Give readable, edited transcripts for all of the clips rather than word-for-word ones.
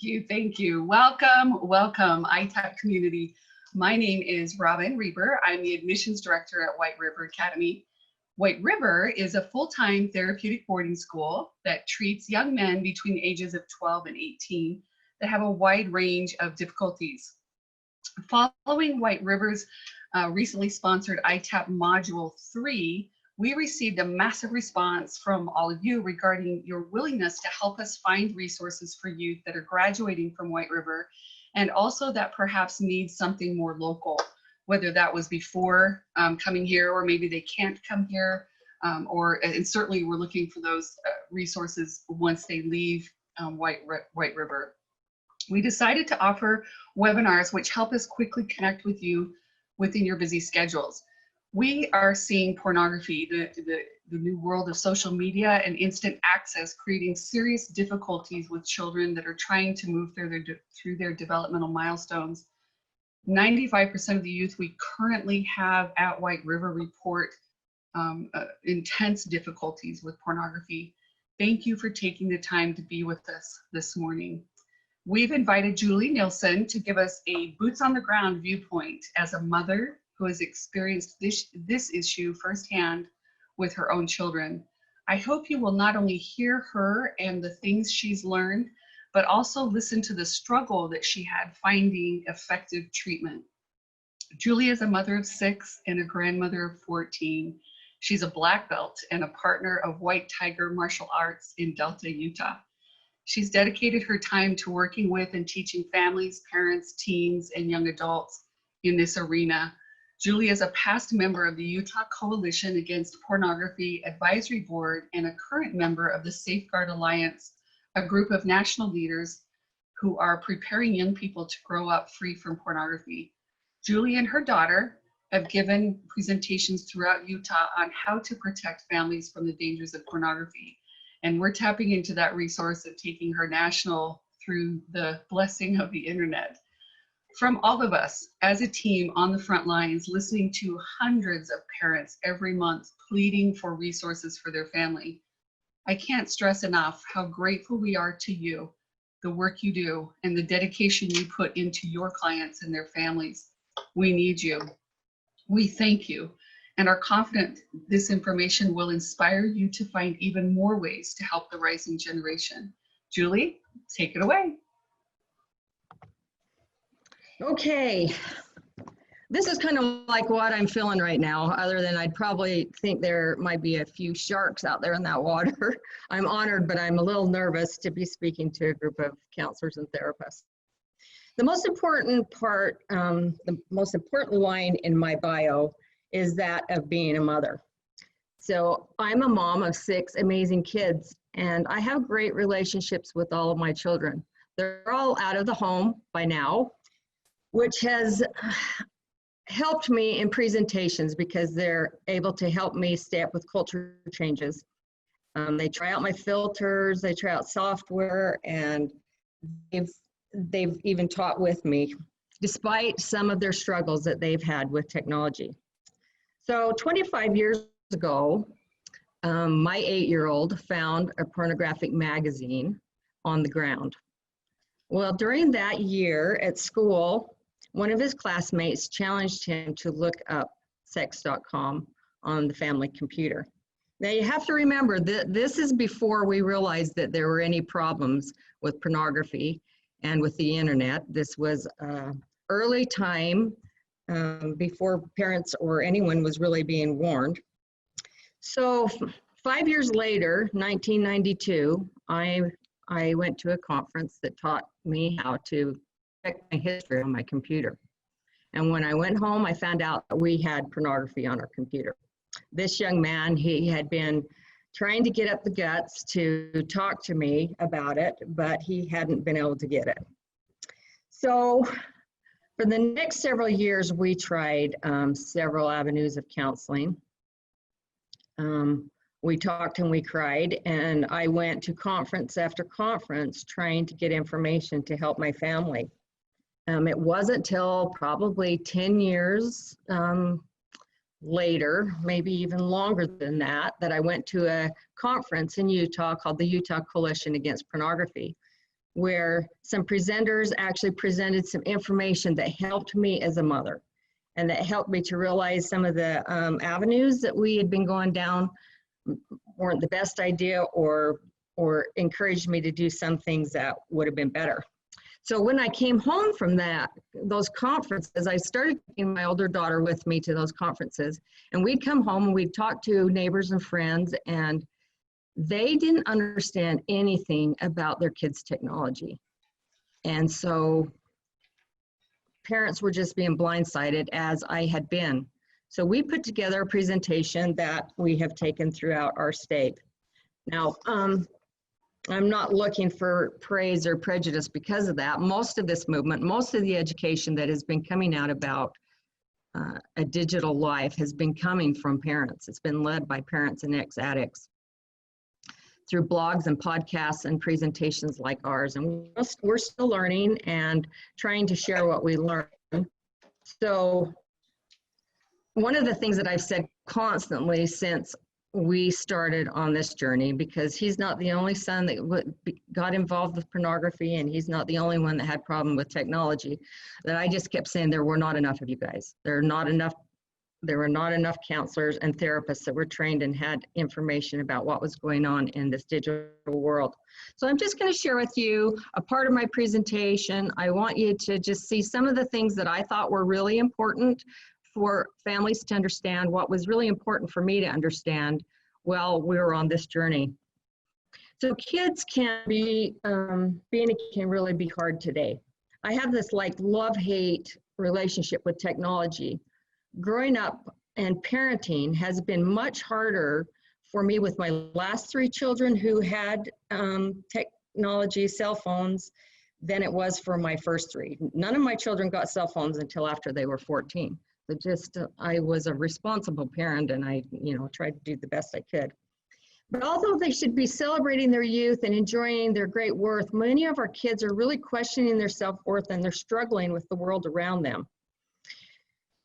you. Thank you. Welcome, welcome, IITAP community. My name is Robin Reber. I'm the admissions director at White River Academy. White River is a full-time therapeutic boarding school that treats young men between the ages of 12 and 18 that have a wide range of difficulties. Following White River's recently sponsored IITAP Module 3, we received a massive response from all of you regarding your willingness to help us find resources for youth that are graduating from White River and also that perhaps need something more local, whether that was before coming here or maybe they can't come here, and certainly we're looking for those resources once they leave White River. We decided to offer webinars which help us quickly connect with you within your busy schedules. We are seeing pornography, the new world of social media and instant access, creating serious difficulties with children that are trying to move through their developmental milestones. 95% of the youth we currently have at White River report intense difficulties with pornography. Thank you for taking the time to be with us this morning. We've invited Julie Nielsen to give us a boots on the ground viewpoint as a mother who has experienced this issue firsthand with her own children. I hope you will not only hear her and the things she's learned, but also listen to the struggle that she had finding effective treatment. Julie is a mother of 6 and a grandmother of 14. She's a black belt and a partner of White Tiger Martial Arts in Delta, Utah. She's dedicated her time to working with and teaching families, parents, teens, and young adults in this arena. Julie is a past member of the Utah Coalition Against Pornography Advisory Board and a current member of the Safeguard Alliance, a group of national leaders who are preparing young people to grow up free from pornography. Julie and her daughter have given presentations throughout Utah on how to protect families from the dangers of pornography. And we're tapping into that resource of taking her national through the blessing of the internet. From all of us as a team on the front lines, listening to hundreds of parents every month pleading for resources for their family, I can't stress enough how grateful we are to you, the work you do, and the dedication you put into your clients and their families. We need you. We thank you and are confident this information will inspire you to find even more ways to help the rising generation. Julie, take it away. Okay, this is kind of like what I'm feeling right now, other than I'd probably think there might be a few sharks out there in that water. I'm honored, but I'm a little nervous to be speaking to a group of counselors and therapists. The most important part, the most important line in my bio is that of being a mother. So I'm a mom of 6 amazing kids, and I have great relationships with all of my children. They're all out of the home by now, which has helped me in presentations because they're able to help me stay up with culture changes. They try out my filters, they try out software, and they've even taught with me, despite some of their struggles that they've had with technology. So 25 years ago, my 8-year-old found a pornographic magazine on the ground. Well, during that year at school, one of his classmates challenged him to look up sex.com on the family computer. Now you have to remember that this is before we realized that there were any problems with pornography and with the internet. This was early time before parents or anyone was really being warned. So 5 years later, 1992, I went to a conference that taught me how to check my history on my computer. And when I went home, I found out that we had pornography on our computer. This young man, he had been trying to get up the guts to talk to me about it, but he hadn't been able to get it. So for the next several years, we tried several avenues of counseling. We talked and we cried, and I went to conference after conference trying to get information to help my family. It wasn't till probably 10 years later, maybe even longer than that, that I went to a conference in Utah called the Utah Coalition Against Pornography. where some presenters actually presented some information that helped me as a mother and that helped me to realize some of the avenues that we had been going down weren't the best idea, or encouraged me to do some things that would have been better. So when I came home from those conferences, I started taking my older daughter with me to those conferences, and we'd come home and we'd talk to neighbors and friends, and they didn't understand anything about their kids' technology. And so parents were just being blindsided, as I had been. So we put together a presentation that we have taken throughout our state. Now, I'm not looking for praise or prejudice because of that. Most of this movement, most of the education that has been coming out about a digital life has been coming from parents. It's been led by parents and ex-addicts through blogs and podcasts and presentations like ours. And we're still learning and trying to share what we learn. So one of the things that I've said constantly since we started on this journey, because he's not the only son that got involved with pornography, and he's not the only one that had problem with technology, that I just kept saying there were not enough of you guys. There were not enough counselors and therapists that were trained and had information about what was going on in this digital world. So I'm just going to share with you a part of my presentation. I want you to just see some of the things that I thought were really important for families to understand, what was really important for me to understand while we were on this journey. So kids can be, being a kid can really be hard today. I have this like love-hate relationship with technology. Growing up and parenting has been much harder for me with my last 3 children who had technology, cell phones, than it was for my first 3. None of my children got cell phones until after they were 14. I was a responsible parent, and I, tried to do the best I could. But although they should be celebrating their youth and enjoying their great worth, many of our kids are really questioning their self-worth, and they're struggling with the world around them.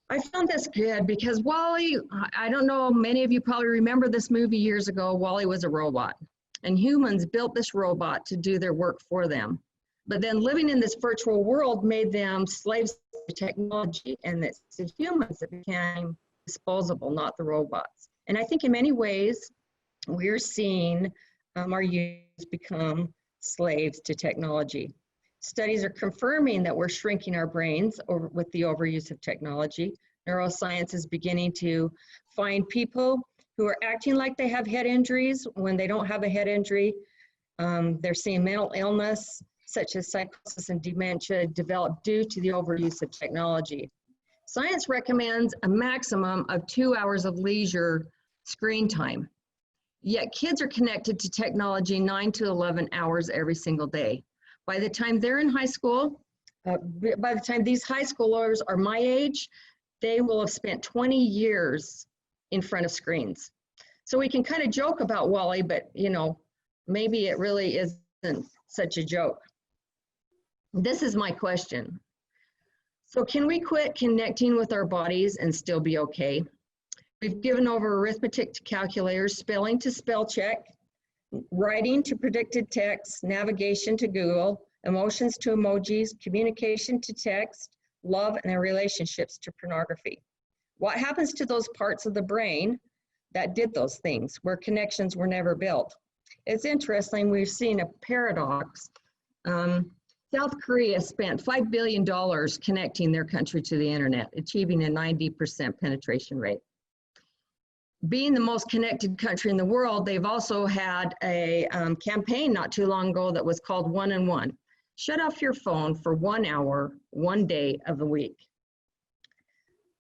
I found this good because WALL-E, I don't know, many of you probably remember this movie years ago. WALL-E was a robot, and humans built this robot to do their work for them. But then living in this virtual world made them slaves to technology, and it's the humans that became disposable, not the robots. And I think in many ways, we're seeing our youth become slaves to technology. Studies are confirming that we're shrinking our brains with the overuse of technology. Neuroscience is beginning to find people who are acting like they have head injuries when they don't have a head injury. They're seeing mental illness, such as psychosis and dementia, develop due to the overuse of technology. Science recommends a maximum of 2 hours of leisure screen time. Yet kids are connected to technology 9 to 11 hours every single day. By the time they're in high school, by the time these high schoolers are my age, they will have spent 20 years in front of screens. So we can kind of joke about WALL-E, but maybe it really isn't such a joke. This is my question. So can we quit connecting with our bodies and still be okay? We've given over arithmetic to calculators, spelling to spell check, writing to predicted text, navigation to Google, emotions to emojis, communication to text, love and their relationships to pornography. What happens to those parts of the brain that did those things, where connections were never built? It's interesting, we've seen a paradox. South Korea spent $5 billion connecting their country to the internet, achieving a 90% penetration rate. Being the most connected country in the world, they've also had a campaign not too long ago that was called 1 and 1. Shut off your phone for 1 hour, 1 day of the week.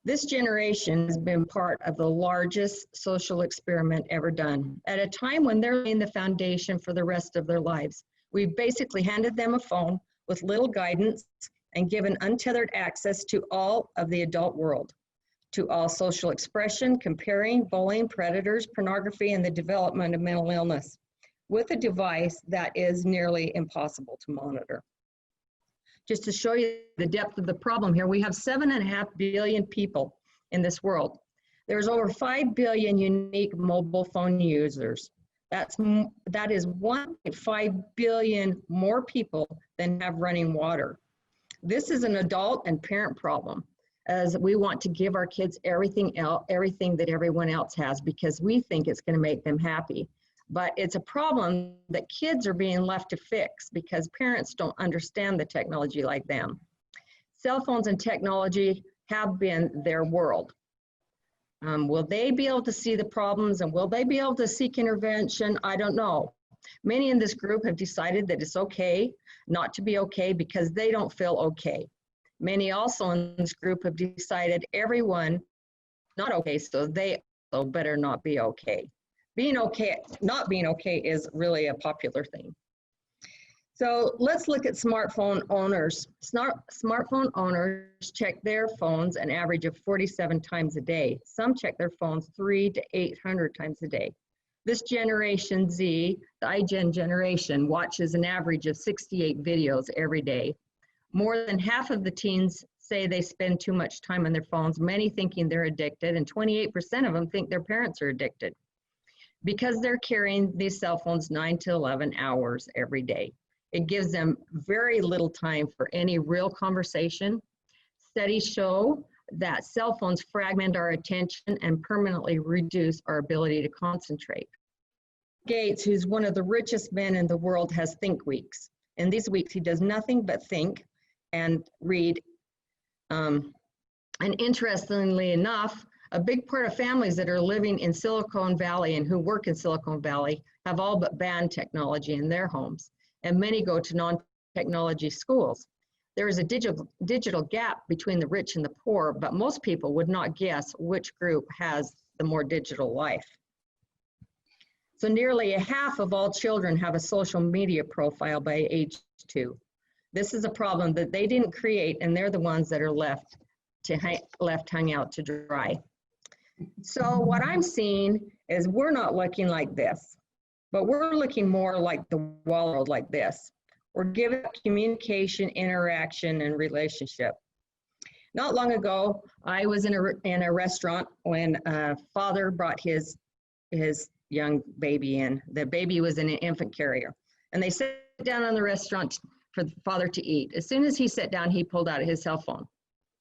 This generation has been part of the largest social experiment ever done at a time when they're laying the foundation for the rest of their lives. We've basically handed them a phone with little guidance and given untethered access to all of the adult world, to all social expression, comparing, bullying, predators, pornography, and the development of mental illness, with a device that is nearly impossible to monitor. Just to show you the depth of the problem here, we have 7.5 billion people in this world. There's over 5 billion unique mobile phone users. That is 1.5 billion more people than have running water. This is an adult and parent problem, as we want to give our kids everything that everyone else has because we think it's going to make them happy. But it's a problem that kids are being left to fix because parents don't understand the technology like them. Cell phones and technology have been their world. Will they be able to see the problems and will they be able to seek intervention? I don't know. Many in this group have decided that it's okay not to be okay because they don't feel okay. Many also in this group have decided everyone not okay, so they also better not be okay. Being okay, not being okay is really a popular thing. So let's look at smartphone owners. Smartphone owners check their phones an average of 47 times a day. Some check their phones 300 to 800 times a day. This generation Z, the iGen generation, watches an average of 68 videos every day. More than half of the teens say they spend too much time on their phones, many thinking they're addicted, and 28% of them think their parents are addicted because they're carrying these cell phones 9 to 11 hours every day. It gives them very little time for any real conversation. Studies show that cell phones fragment our attention and permanently reduce our ability to concentrate. Gates, who's one of the richest men in the world, has think weeks. In these weeks, he does nothing but think and read. And interestingly enough, a big part of families that are living in Silicon Valley and who work in Silicon Valley have all but banned technology in their homes, and many go to non-technology schools. There is a digital gap between the rich and the poor, but most people would not guess which group has the more digital life. So nearly a half of all children have a social media profile by age 2. This is a problem that they didn't create, and they're the ones that are left hung out to dry. So what I'm seeing is we're not looking like this, but we're looking more like the world like this. We're giving up communication, interaction, and relationship. Not long ago, I was in a restaurant when a father brought his young baby in. The baby was in an infant carrier, and they sat down in the restaurant for the father to eat. As soon as he sat down, he pulled out his cell phone.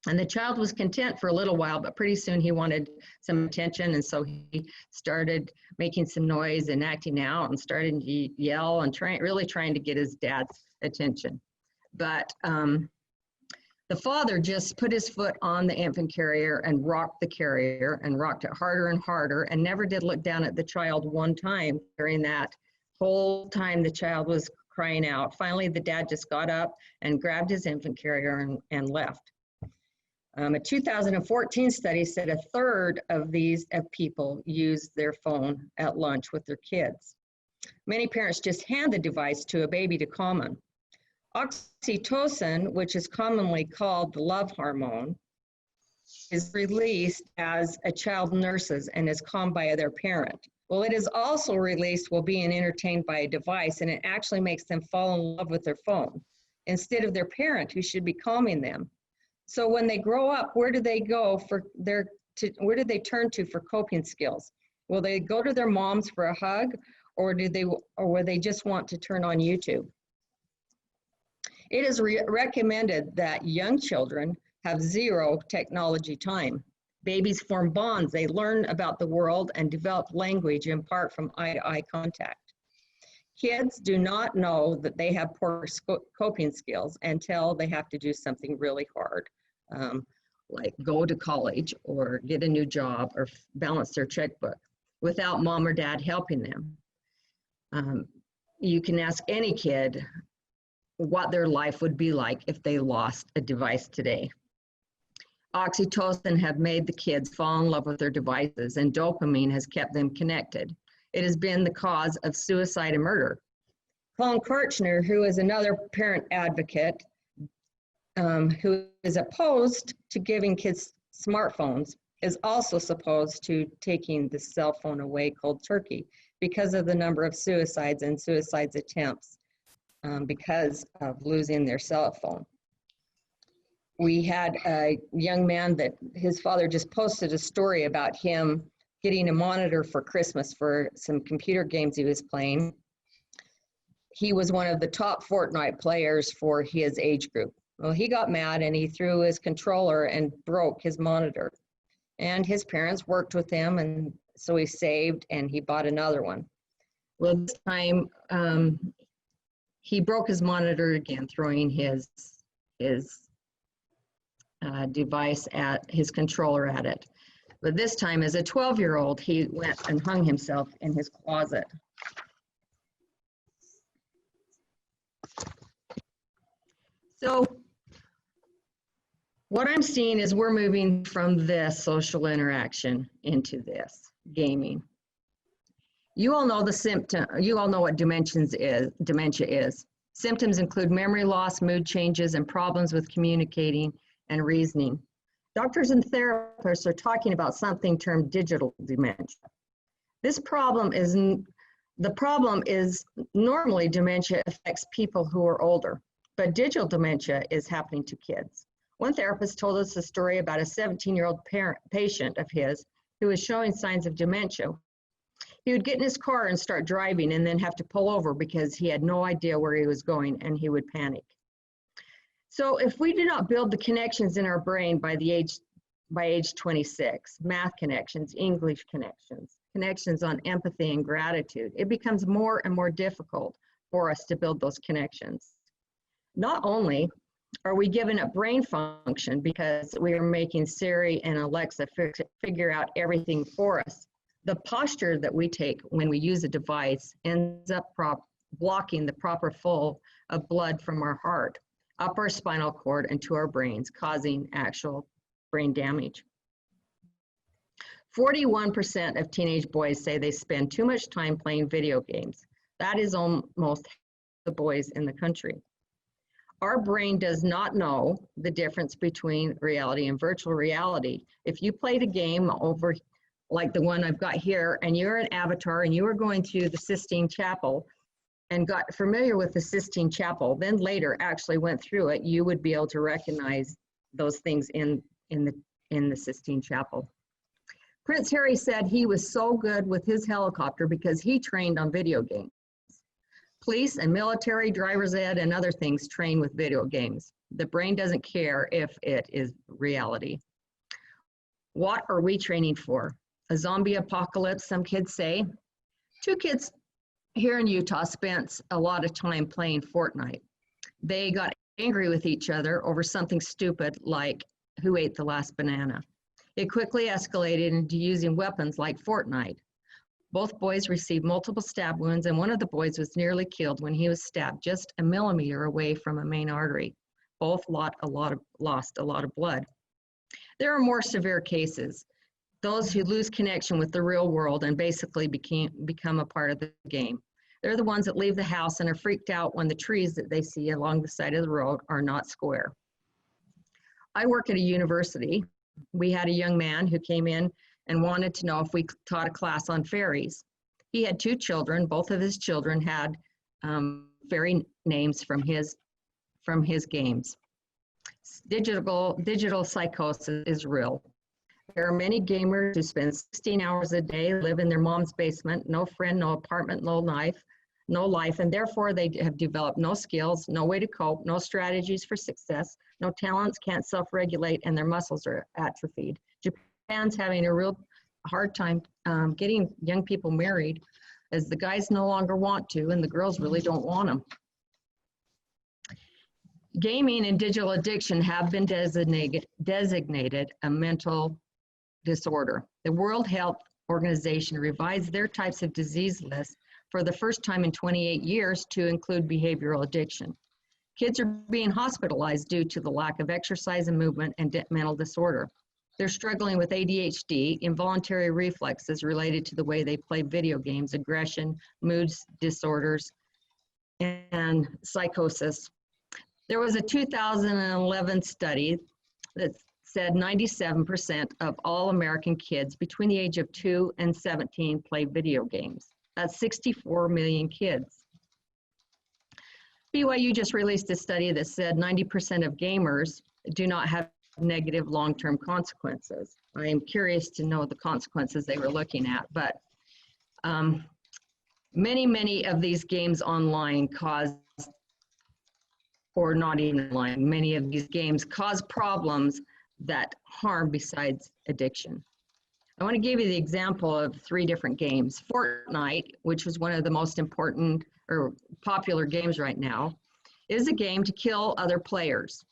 And the child was content for a little while, but pretty soon he wanted some attention, and so he started making some noise and acting out and started to yell and really trying to get his dad's attention. But the father just put his foot on the infant carrier and rocked the carrier and rocked it harder and harder and never did look down at the child one time during that whole time the child was crying out. Finally, the dad just got up and grabbed his infant carrier and left. A 2014 study said a third of people use their phone at lunch with their kids. Many parents just hand the device to a baby to calm them. Oxytocin, which is commonly called the love hormone, is released as a child nurses and is calmed by their parent. Well, it is also released while being entertained by a device, and it actually makes them fall in love with their phone instead of their parent who should be calming them. So when they grow up, where do they go where do they turn to for coping skills? Will they go to their moms for a hug, or will they just want to turn on YouTube? It is recommended that young children have zero technology time. Babies form bonds. They learn about the world and develop language in part from eye-to-eye contact. Kids do not know that they have poor coping skills until they have to do something really hard, like go to college or get a new job or balance their checkbook without mom or dad helping them. You can ask any kid what their life would be like if they lost a device today. Oxytocin have made the kids fall in love with their devices, and dopamine has kept them connected. It has been the cause of suicide and murder. Colin Kirchner, who is another parent advocate, who is opposed to giving kids smartphones, is also opposed to taking the cell phone away cold turkey because of the number of suicides and suicide attempts because of losing their cell phone. We had a young man that his father just posted a story about him getting a monitor for Christmas for some computer games he was playing. He was one of the top Fortnite players for his age group. Well, he got mad and he threw his controller and broke his monitor. And his parents worked with him, and so he saved and he bought another one. Well, this time he broke his monitor again, throwing his device at his controller at it. But this time, as a 12-year-old, he went and hung himself in his closet. So what I'm seeing is we're moving from this social interaction into this gaming. You all know the symptom. You all know what dementia is. Symptoms include memory loss, mood changes, and problems with communicating and reasoning. Doctors and therapists are talking about something termed digital dementia. The problem is normally dementia affects people who are older, but digital dementia is happening to kids. One therapist told us a story about a 17-year-old patient of his who was showing signs of dementia. He would get in his car and start driving and then have to pull over because he had no idea where he was going and he would panic. So if we do not build the connections in our brain by age 26, math connections, English connections, connections on empathy and gratitude, it becomes more and more difficult for us to build those connections. Not only are we giving up brain function because we are making Siri and Alexa figure out everything for us, the posture that we take when we use a device ends up blocking the proper flow of blood from our heart up our spinal cord and to our brains, causing actual brain damage. 41% of teenage boys say they spend too much time playing video games. That is almost the boys in the country. Our brain does not know the difference between reality and virtual reality. If you played a game over like the one I've got here, and you're an avatar and you were going through the Sistine Chapel and got familiar with the Sistine Chapel, then later actually went through it, you would be able to recognize those things in the Sistine Chapel. Prince Harry said he was so good with his helicopter because he trained on video games. Police and military, driver's ed, and other things train with video games. The brain doesn't care if it is reality. What are we training for? A zombie apocalypse, some kids say. 2 kids here in Utah spent a lot of time playing Fortnite. They got angry with each other over something stupid like who ate the last banana. It quickly escalated into using weapons like Fortnite. Both boys received multiple stab wounds, and one of the boys was nearly killed when he was stabbed just a millimeter away from a main artery. Both lost a lot of blood. There are more severe cases. Those who lose connection with the real world and basically become a part of the game. They're the ones that leave the house and are freaked out when the trees that they see along the side of the road are not square. I work at a university. We had a young man who came in and wanted to know if we taught a class on fairies. He had 2 children. Both of his children had fairy names from his games. Digital psychosis is real. There are many gamers who spend 16 hours a day, live in their mom's basement, no friend, no apartment, no life, and therefore they have developed no skills, no way to cope, no strategies for success, no talents, can't self-regulate, and their muscles are atrophied. Japan's having a real hard time getting young people married, as the guys no longer want to and the girls really don't want them. Gaming and digital addiction have been designated a mental disorder. The World Health Organization revised their types of disease list for the first time in 28 years to include behavioral addiction. Kids are being hospitalized due to the lack of exercise and movement and mental disorder. They're struggling with ADHD, involuntary reflexes related to the way they play video games, aggression, moods disorders, and psychosis. There was a 2011 study that said 97% of all American kids between the age of 2 and 17 play video games. That's 64 million kids. BYU just released a study that said 90% of gamers do not have negative long-term consequences. I am curious to know the consequences they were looking at, but many of these games online cause, or not even online, many of these games cause problems that harm besides addiction. I want to give you the example of 3 different games. Fortnite, which is one of the most important or popular games right now, is a game to kill other players.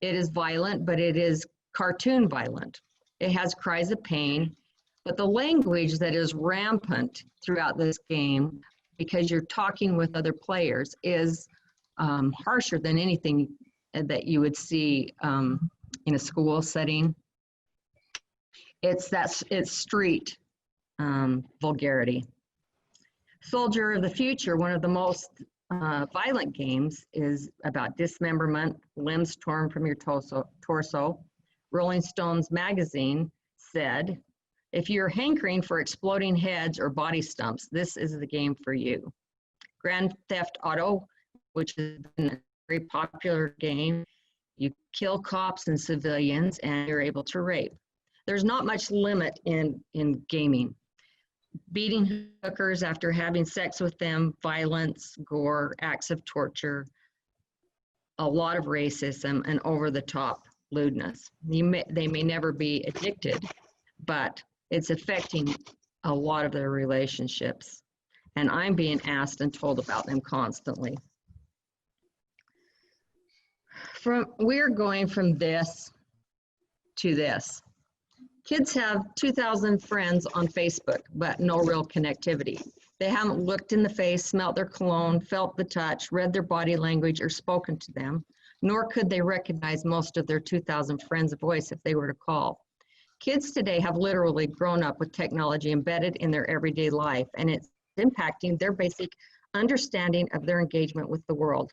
It is violent, but it is cartoon violent. It has cries of pain, but the language that is rampant throughout this game, because you're talking with other players, is harsher than anything that you would see in a school setting. It's street vulgarity. Soldier of the Future, one of the most violent games, is about dismemberment, limbs torn from your torso. Rolling Stones magazine said, if you're hankering for exploding heads or body stumps, this is the game for you. Grand Theft Auto, which is a very popular game, you kill cops and civilians and you're able to rape. There's not much limit in gaming. Beating hookers after having sex with them, violence, gore, acts of torture, a lot of racism, and over-the-top lewdness. They may never be addicted, but it's affecting a lot of their relationships. And I'm being asked and told about them constantly. We're going from this to this. Kids have 2,000 friends on Facebook, but no real connectivity. They haven't looked in the face, smelt their cologne, felt the touch, read their body language, or spoken to them, nor could they recognize most of their 2,000 friends' voice if they were to call. Kids today have literally grown up with technology embedded in their everyday life, and it's impacting their basic understanding of their engagement with the world.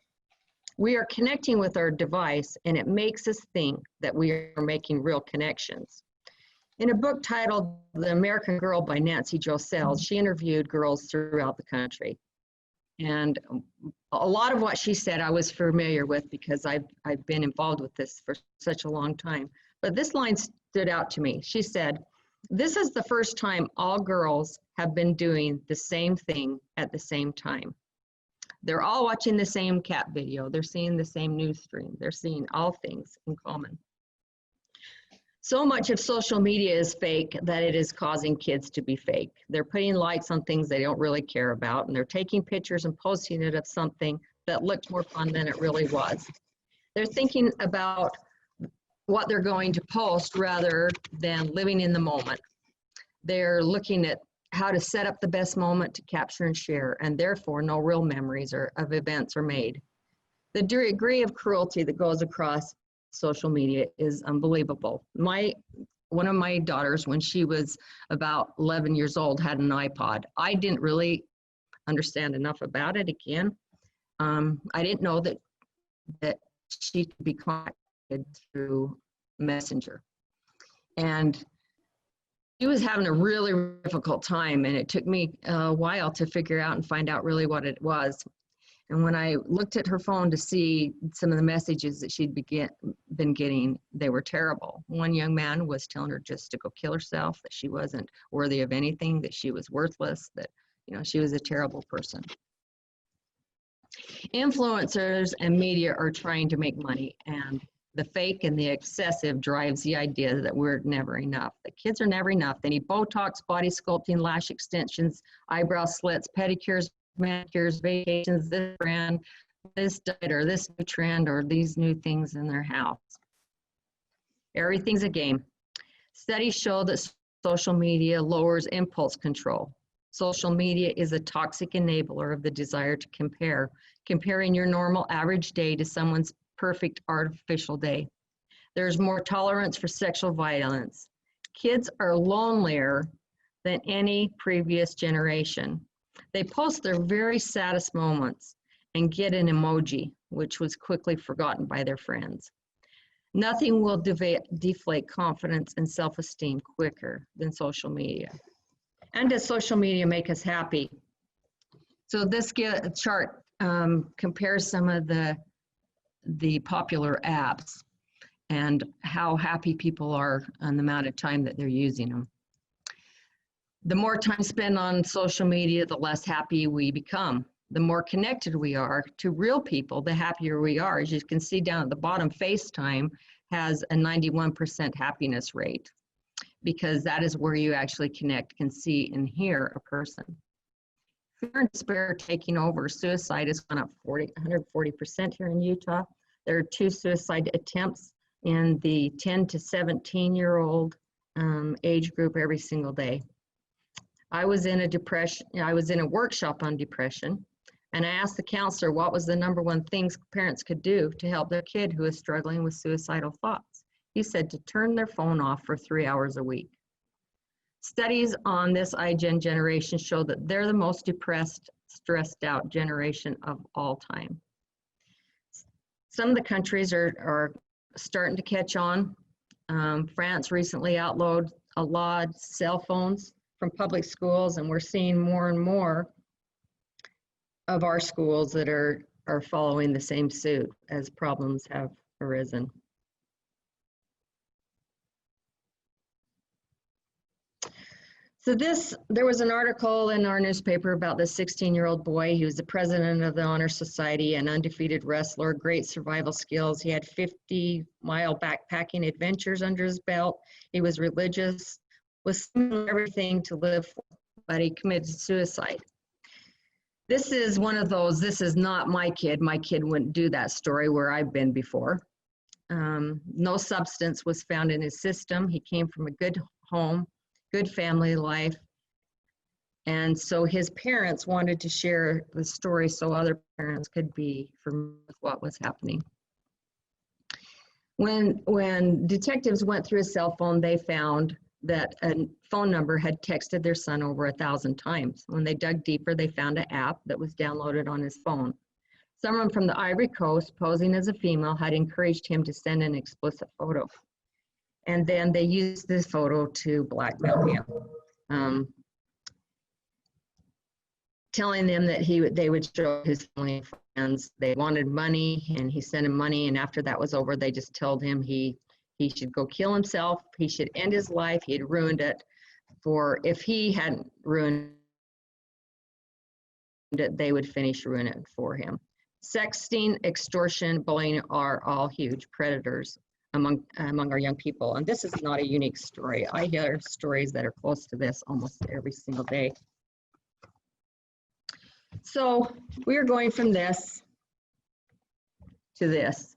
We are connecting with our device, and it makes us think that we are making real connections. In a book titled The American Girl by Nancy Jo Sells, she interviewed girls throughout the country. And a lot of what she said I was familiar with because I've been involved with this for such a long time. But this line stood out to me. She said, this is the first time all girls have been doing the same thing at the same time. They're all watching the same cat video. They're seeing the same news stream. They're seeing all things in common. So much of social media is fake that it is causing kids to be fake. They're putting likes on things they don't really care about, and they're taking pictures and posting it of something that looked more fun than it really was. They're thinking about what they're going to post rather than living in the moment. They're looking at how to set up the best moment to capture and share, and therefore no real memories of events are made. The degree of cruelty that goes across social media is unbelievable. One of my daughters, when she was about 11 years old, had an iPod. I didn't really understand enough about it again. I didn't know that she could be contacted through Messenger. And she was having a really difficult time, and it took me a while to figure out and find out really what it was. And when I looked at her phone to see some of the messages that she'd been getting, they were terrible. One young man was telling her just to go kill herself, that she wasn't worthy of anything, that she was worthless, that she was a terrible person. Influencers and media are trying to make money, and the fake and the excessive drives the idea that we're never enough. The kids are never enough. They need Botox, body sculpting, lash extensions, eyebrow slits, pedicures, manicures, vacations, this brand, this diet, or this new trend, or these new things in their house. Everything's a game. Studies show that social media lowers impulse control. Social media is a toxic enabler of the desire to compare, comparing your normal average day to someone's perfect artificial day. There's more tolerance for sexual violence. Kids are lonelier than any previous generation. They post their very saddest moments and get an emoji, which was quickly forgotten by their friends. Nothing will deflate confidence and self-esteem quicker than social media. And does social media make us happy? So this chart compares some of the popular apps. and how happy people are on the amount of time that they're using them. The more time spent on social media, the less happy we become. The more connected we are to real people, the happier we are. As you can see down at the bottom, FaceTime has a 91% happiness rate, because that is where you actually connect, can see and hear a person. Fear and despair taking over. Suicide has gone up 140% here in Utah. There are 2 suicide attempts in the 10 to 17-year-old age group every single day. I was in a workshop on depression, and I asked the counselor what was the #1 things parents could do to help their kid who is struggling with suicidal thoughts. He said to turn their phone off for 3 hours a week. Studies on this iGen generation show that they're the most depressed, stressed out generation of all time. Some of the countries are starting to catch on. France recently outlawed cell phones from public schools, and we're seeing more and more of our schools that are following the same suit as problems have arisen. So there was an article in our newspaper about this 16-year-old boy. He was the president of the Honor Society, an undefeated wrestler, great survival skills. He had 50-mile backpacking adventures under his belt. He was religious, was everything to live for, but he committed suicide. This is one of those, this is not my kid. My kid wouldn't do that story where I've been before. No substance was found in his system. He came from a good home, good family life. And so his parents wanted to share the story so other parents could be familiar with what was happening. When detectives went through his cell phone, they found that a phone number had texted their son over 1,000 times. When they dug deeper, they found an app that was downloaded on his phone. Someone from the Ivory Coast, posing as a female, had encouraged him to send an explicit photo. And then they used this photo to blackmail him, telling them that they would show his family and friends. They wanted money, and he sent him money, and after that was over, they just told him he should go kill himself, he should end his life, he had ruined it. If he hadn't ruined it, they would finish ruining it for him. Sexting, extortion, bullying are all huge predators among our young people. And this is not a unique story. I hear stories that are close to this almost every single day. So we are going from this to this.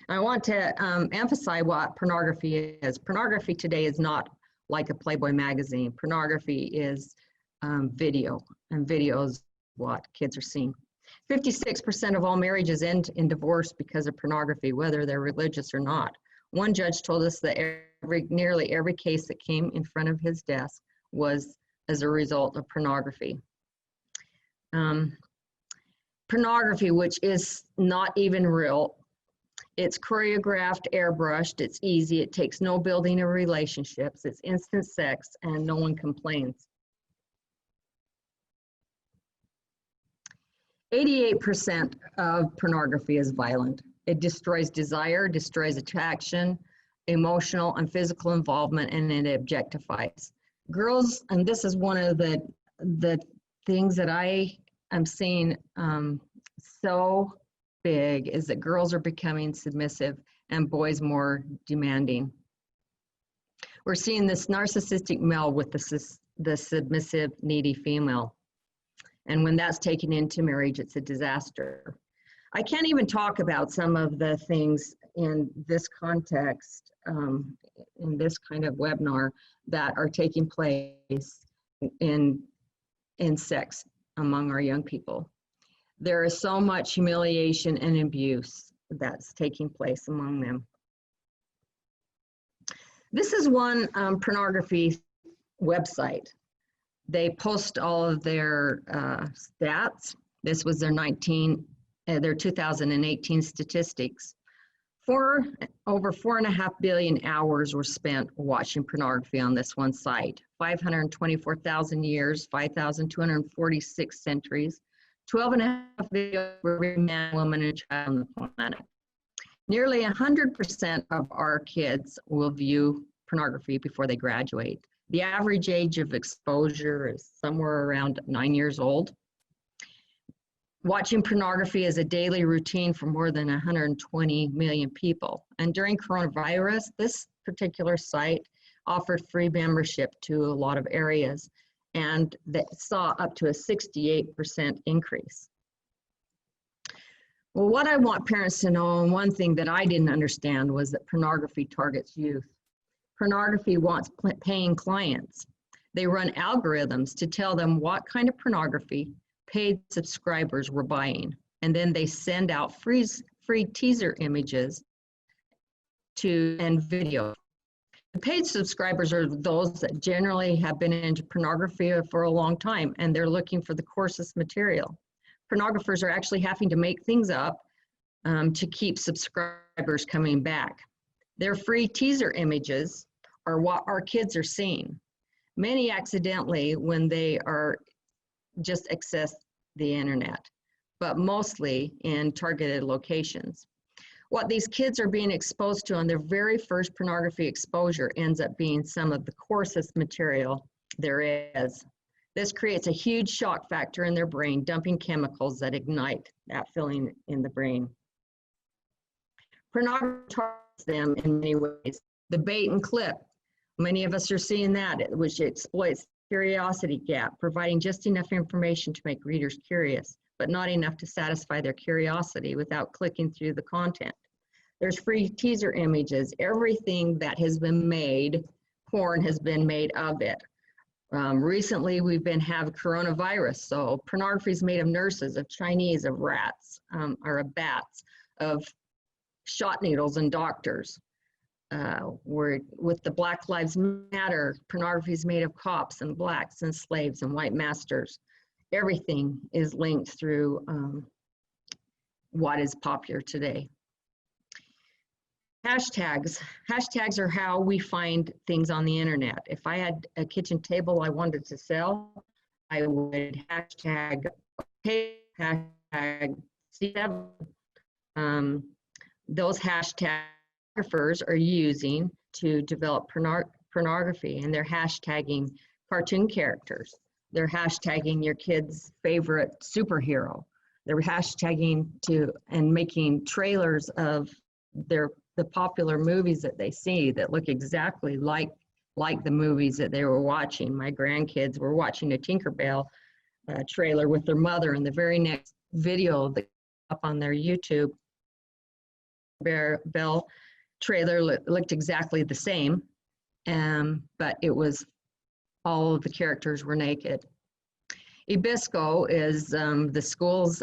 I want to emphasize what pornography is. Pornography today is not like a Playboy magazine. Pornography is video, and video is what kids are seeing. 56% of all marriages end in divorce because of pornography, whether they're religious or not. One judge told us that nearly every case that came in front of his desk was as a result of pornography. Pornography, which is not even real, it's choreographed, airbrushed, it's easy, it takes no building of relationships, it's instant sex, and no one complains. 88% of pornography is violent. It destroys desire, destroys attraction, emotional and physical involvement, and it objectifies. Girls, and this is one of the things that I am seeing so big, is that girls are becoming submissive and boys more demanding. We're seeing this narcissistic male with the submissive, needy female. And when that's taken into marriage, it's a disaster. I can't even talk about some of the things in this context, in this kind of webinar, that are taking place in sex among our young people. There is so much humiliation and abuse that's taking place among them. This is one pornography website. They post all of their stats. This was their 2018 statistics. Over 4.5 billion hours were spent watching pornography on this one site. 524,000 years, 5,246 centuries, 12.5 videos for every man, woman, and child on the planet. Nearly 100% of our kids will view pornography before they graduate. The average age of exposure is somewhere around 9 years old. Watching pornography is a daily routine for more than 120 million people. And during coronavirus, this particular site offered free membership to a lot of areas, and that saw up to a 68% increase. Well, what I want parents to know, and one thing that I didn't understand, was that pornography targets youth. Pornography wants paying clients. They run algorithms to tell them what kind of pornography paid subscribers were buying. And then they send out free teaser images and video. The paid subscribers are those that generally have been into pornography for a long time, and they're looking for the coarsest material. Pornographers are actually having to make things up to keep subscribers coming back. Their free teaser images are what our kids are seeing. Many accidentally when they are just access the internet, but mostly in targeted locations. What these kids are being exposed to on their very first pornography exposure ends up being some of the coarsest material there is. This creates a huge shock factor in their brain, dumping chemicals that ignite that feeling in the brain. Pornography targets them in many ways. The bait and clip, many of us are seeing that, which exploits the curiosity gap, providing just enough information to make readers curious, but not enough to satisfy their curiosity without clicking through the content. There's free teaser images. Everything that has been made, porn has been made of it. Recently, we've been having coronavirus, so pornography is made of nurses, of Chinese, of rats, or of bats, of shot needles and doctors. With the Black Lives Matter, pornography is made of cops and blacks and slaves and white masters. Everything is linked through what is popular today. Hashtags. Hashtags are how we find things on the internet. If I had a kitchen table I wanted to sell, I would hashtag C7. Those hashtaggers are using to develop pornography, and they're hashtagging cartoon characters. They're hashtagging your kid's favorite superhero. They're hashtagging and making trailers of the popular movies that they see that look exactly like the movies that they were watching. My grandkids were watching a Tinkerbell trailer with their mother, and the very next video that up on their YouTube Bell trailer looked exactly the same, but it was all of the characters were naked. Ebisco is the schools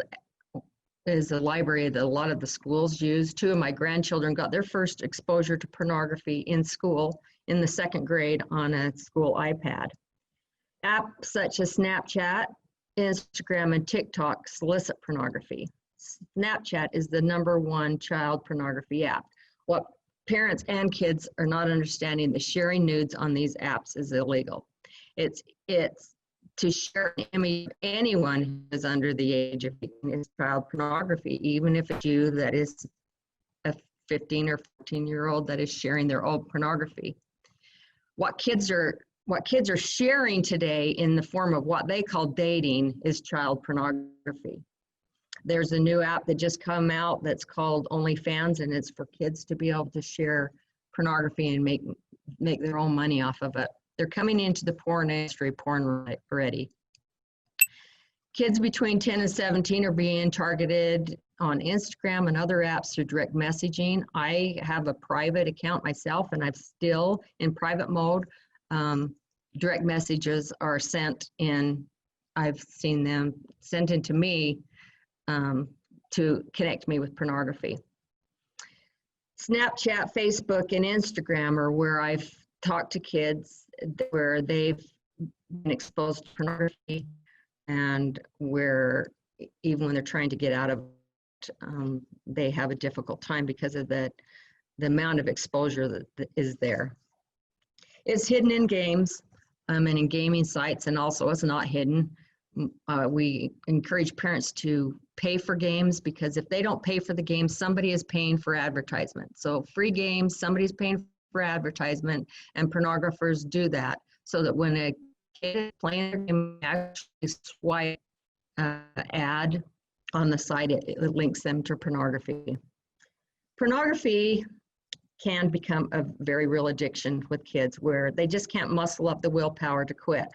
is a library that a lot of the schools use. 2 of my grandchildren got their first exposure to pornography in school in the 2nd grade on a school iPad. Apps such as Snapchat, Instagram, and TikTok solicit pornography. Snapchat is the #1 child pornography app. What parents and kids are not understanding, the sharing nudes on these apps is illegal. It's to share an image of anyone who is under the age of 18 is child pornography, even if it's you that is a 15 or 14-year-old that is sharing their old pornography. What kids are sharing today in the form of what they call dating is child pornography. There's a new app that just come out that's called OnlyFans, and it's for kids to be able to share pornography and make their own money off of it. They're coming into the porn industry, porn ready. Kids between 10 and 17 are being targeted on Instagram and other apps through direct messaging. I have a private account myself, and I'm still in private mode. Direct messages are sent in, I've seen them sent into me to connect me with pornography. Snapchat, Facebook, and Instagram are where I've talked to kids where they've been exposed to pornography, and where even when they're trying to get out of it, they have a difficult time because of the amount of exposure that is there. It's hidden in games and in gaming sites, and also it's not hidden. We encourage parents to pay for games, because if they don't pay for the game, somebody is paying for advertisement. So free games, somebody's paying for advertisement, and pornographers do that so that when a kid is playing a game, actually swipe ad on the side, it links them to pornography. Pornography can become a very real addiction with kids where they just can't muscle up the willpower to quit.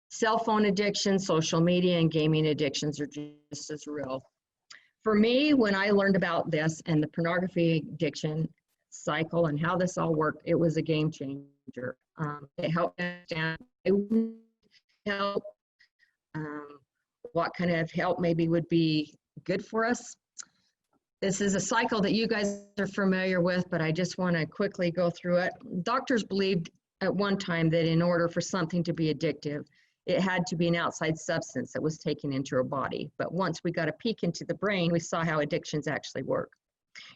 Cell phone addiction, social media, and gaming addictions are just as real. For me, when I learned about this and the pornography addiction cycle and how this all worked, it was a game changer. It helped me understand help, what kind of help maybe would be good for us. This is a cycle that you guys are familiar with, but I just want to quickly go through it. Doctors believed at one time that in order for something to be addictive, it had to be an outside substance that was taken into our body. But once we got a peek into the brain, we saw how addictions actually work.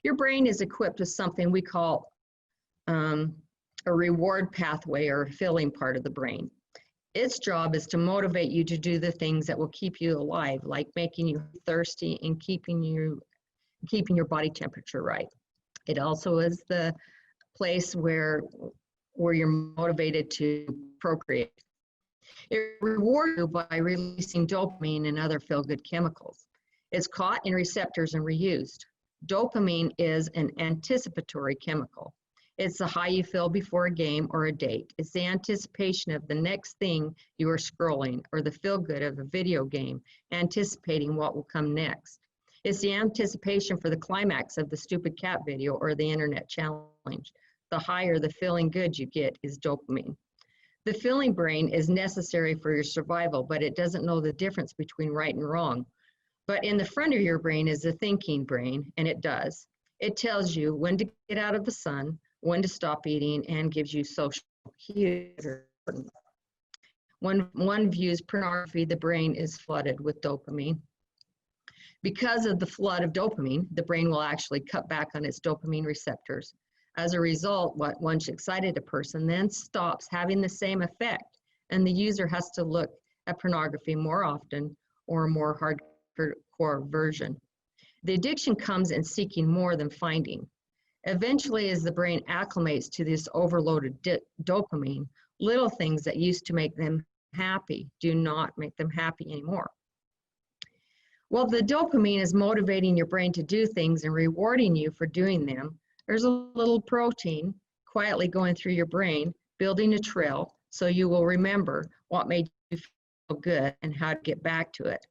Your brain is equipped with something we call a reward pathway, or a feeling part of the brain. Its job is to motivate you to do the things that will keep you alive, like making you thirsty and keeping your body temperature right. It also is the place where you're motivated to procreate. It rewards you by releasing dopamine and other feel-good chemicals. It's caught in receptors and reused. Dopamine is an anticipatory chemical. It's the high you feel before a game or a date. It's the anticipation of the next thing you are scrolling, or the feel-good of a video game, anticipating what will come next. It's the anticipation for the climax of the stupid cat video or the internet challenge. The higher the feeling good you get is dopamine. The feeling brain is necessary for your survival, but it doesn't know the difference between right and wrong. But in the front of your brain is the thinking brain, and it does. It tells you when to get out of the sun, when to stop eating, and gives you social cues. When one views pornography, the brain is flooded with dopamine. Because of the flood of dopamine, the brain will actually cut back on its dopamine receptors. As a result, what once excited a person then stops having the same effect, and the user has to look at pornography more often, or a more hardcore version. The addiction comes in seeking more than finding. Eventually, as the brain acclimates to this overloaded dopamine, little things that used to make them happy do not make them happy anymore. Well, the dopamine is motivating your brain to do things and rewarding you for doing them. There's a little protein quietly going through your brain, building a trail so you will remember what made you feel good and how to get back to it.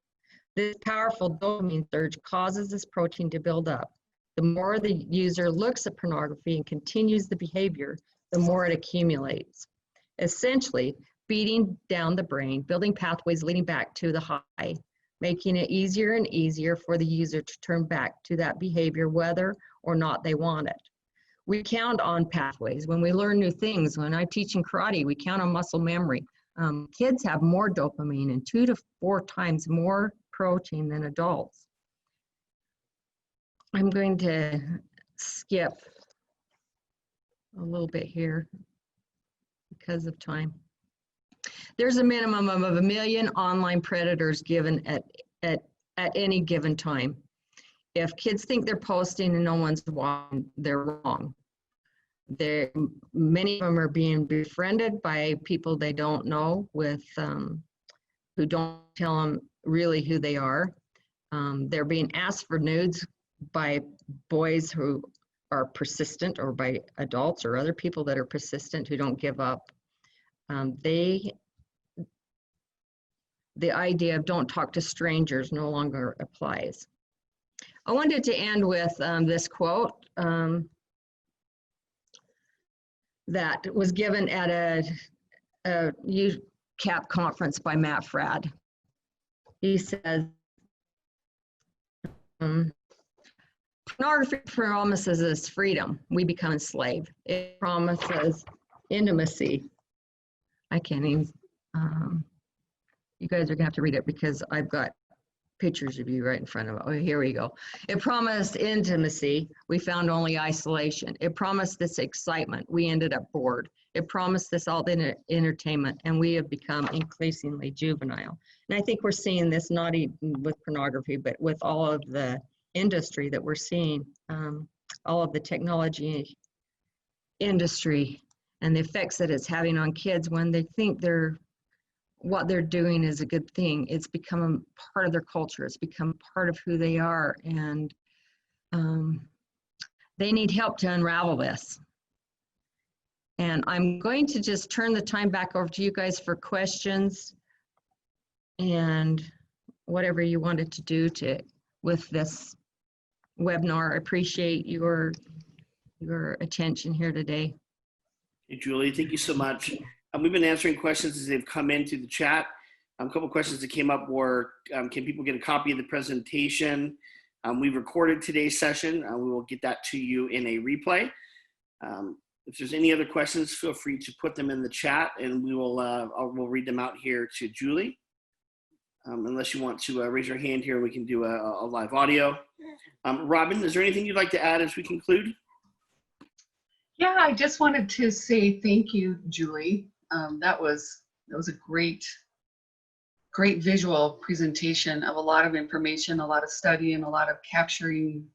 This powerful dopamine surge causes this protein to build up. The more the user looks at pornography and continues the behavior, the more it accumulates. Essentially, beating down the brain, building pathways leading back to the high, making it easier and easier for the user to turn back to that behavior whether or not they want it. We count on pathways. When we learn new things, when I teach in karate, we count on muscle memory. Kids have more dopamine and 2 to 4 times more protein than adults. I'm going to skip a little bit here because of time. There's a minimum of 1 million online predators given at any given time. If kids think they're posting and no one's watching, they're wrong. Many of them are being befriended by people they don't know, with who don't tell them really who they are. They're being asked for nudes by boys who are persistent, or by adults or other people that are persistent who don't give up. The idea of don't talk to strangers no longer applies. I wanted to end with this quote that was given at a IITAP conference by Matt Fradd. He says, pornography promises us freedom. We become enslaved. It promises intimacy. I can't even, you guys are gonna have to read it because I've got pictures of you right in front of it. Oh, here we go. It promised intimacy. We found only isolation. It promised this excitement. We ended up bored. It promised us all the entertainment, and we have become increasingly juvenile. And I think we're seeing this not even with pornography, but with all of the industry that we're seeing, all of the technology industry and the effects that it's having on kids when they think what they're doing is a good thing. It's become a part of their culture. It's become part of who they are, and they need help to unravel this. And I'm going to just turn the time back over to you guys for questions and whatever you wanted to do with this webinar. I appreciate your attention here today. Hey, Julie, thank you so much. We've been answering questions as they've come into the chat. A couple of questions that came up were, can people get a copy of the presentation? We recorded today's session. We will get that to you in a replay. If there's any other questions, feel free to put them in the chat, and we'll read them out here to Julie. Unless you want to raise your hand here, we can do a live audio. Robin, is there anything you'd like to add as we conclude? Yeah, I just wanted to say thank you, Julie. That was a great visual presentation of a lot of information, a lot of study, and a lot of capturing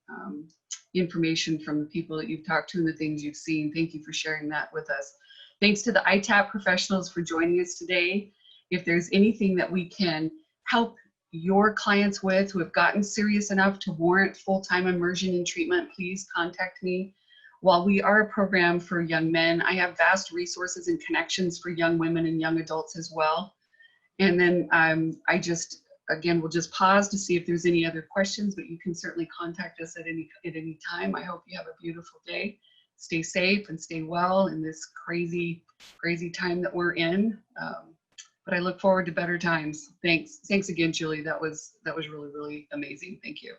information from the people that you've talked to and the things you've seen. Thank you for sharing that with us. Thanks to the IITAP professionals for joining us today. If there's anything that we can help your clients with who have gotten serious enough to warrant full-time immersion in treatment, please contact me. While we are a program for young men, I have vast resources and connections for young women and young adults as well. And then we'll just pause to see if there's any other questions, but you can certainly contact us at any time. I hope you have a beautiful day. Stay safe and stay well in this crazy time that we're in. But I look forward to better times. Thanks again, Julie. That was really, really amazing. Thank you.